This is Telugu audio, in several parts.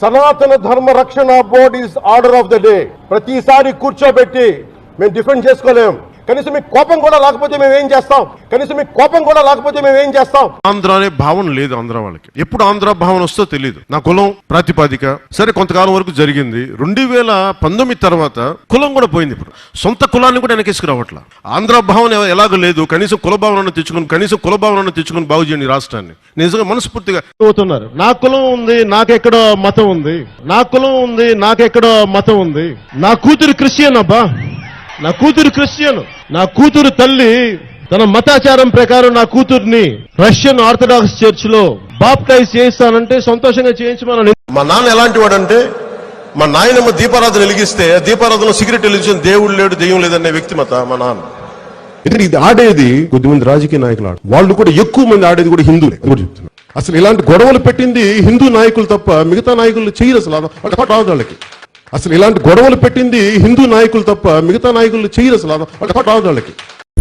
సనాతన ధర్మ రక్షణ board is order of the day. ప్రతిసారి కూర్చోబెట్టి మేము డిఫెండ్ చేసుకోలేం. కనీసం మీకు కోపం కూడా లేకపోతే మేము ఏం చేస్తాం? ఆంధ్ర అనే భావన లేదు ఆంధ్ర వాళ్ళకి. ఎప్పుడు ఆంధ్ర భావన వస్తో తెలియదు. నా కులం ప్రాతిపాదిక సరే కొంతకాలం వరకు జరిగింది. 2019 తర్వాత కులం కూడా పోయింది. ఇప్పుడు సొంత కులాన్ని కూడా వెనకేసుకురావట్లా. ఆంధ్ర భావన ఎలాగో లేదు. కనీసం కుల భావనను తెచ్చుకుని బాగు చేయండి రాష్ట్రాన్ని. నిజంగా మనస్ఫూర్తిగా అవుతున్నారు. నా కులం ఉంది, నాకెక్కడో మతం ఉంది. నా కూతురు క్రిస్టియన్ అబ్బా, నా కూతురు తల్లి తన మతాచారం ప్రకారం నా కూతుర్ని రష్యన్ ఆర్థడాక్స్ చర్చ్ లో బాప్టైజ్ చేయిస్తానంటే సంతోషంగా చేయించమని. మా నాన్న ఎలాంటి వాడంటే, మా నాయనమ్మ దీపారాధన వెలిగిస్తే దీపారాధనలో సిగరెట్ వెలిగించిన దేవుడు లేడు దెయ్యం లేదనే వ్యక్తిమత మా నాన్న. ఎందుకంటే ఇది ఆడేది కొద్దిమంది రాజకీయ నాయకులు వాళ్ళు కూడా ఎక్కువ మంది ఆడేది కూడా హిందువులే కూడా చెప్తున్నారు. అసలు ఇలాంటి గొడవలు పెట్టింది హిందూ నాయకులు తప్ప మిగతా నాయకులు చేయరు. అసలు రాదు వాళ్ళకి. వాళ్ళకి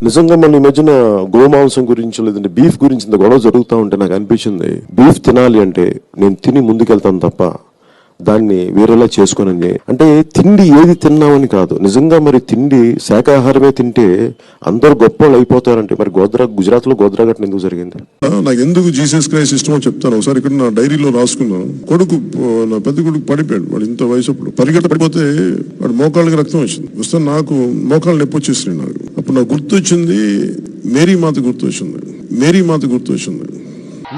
నిజంగా మన ఈ మధ్యన గోమాంసం గురించి లేదంటే బీఫ్ గురించి ఇంత గొడవ జరుగుతూ ఉంటే నాకు అనిపించింది, బీఫ్ తినాలి అంటే నేను తిని ముందుకెళ్తాను తప్ప దాన్ని వేరేలా చేసుకోనని. అంటే తిండి ఏది తిన్నామని కాదు, నిజంగా మరి తిండి శాకాహారమే తింటే అందరూ గొప్ప వాళ్ళు అయిపోతారంటే మరి గుజరాత్ లో గోద్రా ఘటన ఎందుకు జరిగింది? నాకు ఎందుకు జీసస్ క్రైస్ట్ ఇష్టమో చెప్తాను. ఒకసారి ఇక్కడ నా డైరీలో రాసుకున్నాను. నా పెద్ద కొడుకు పడిపోయాడు. వాడు ఇంత వయసు అప్పుడు పడిపోతే వాడు మోకాళ్ళకి రక్తం వచ్చింది. వస్తే నాకు మోకాళ్ళు నొప్పి వచ్చేసింది. నాకు అప్పుడు నాకు గుర్తొచ్చింది మేరీ మాత గుర్తొచ్చింది.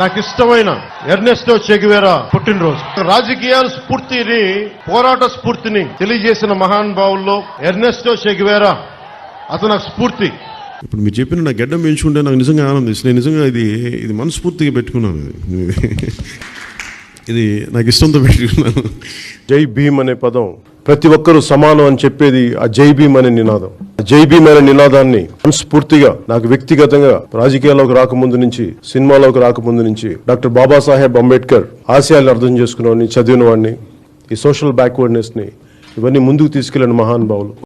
నాకు ఇష్టమైన ఎర్నెస్టో చే గెవేరా పుట్టినరోజు. రాజకీయాల స్ఫూర్తిని, పోరాట స్ఫూర్తిని తెలియజేసిన మహానుభావుల్లో ఎర్నెస్టో చే గెవేరా అతను నాకు స్ఫూర్తి. ఇప్పుడు మీరు చెప్పిన నా గడ్డం పెంచుకుంటే నాకు నిజంగా ఆనందిస్తుంది. నేను నిజంగా ఇది మనస్ఫూర్తిగా పెట్టుకున్నాను. ఇది నాకు ఇష్టంతో పెట్టుకున్నాను. జై భీమ్ అనే పదం ప్రతి ఒక్కరూ సమానం అని చెప్పేది ఆ జై భీమ్ అనే నినాదం. జై భీమ్ అనే నినాదాన్ని మనస్ఫూర్తిగా నాకు వ్యక్తిగతంగా రాజకీయాల్లోకి రాకముందు నుంచి, సినిమాలోకి రాకముందు నుంచి డాక్టర్ బాబాసాహెబ్ అంబేద్కర్ ఆశయాలను అర్థం చేసుకున్న వాడిని, చదివిన వాడిని, ఈ సోషల్ బ్యాక్వర్డ్నెస్ ని ఇవన్నీ ముందుకు తీసుకెళ్లిన మహానుభావులు.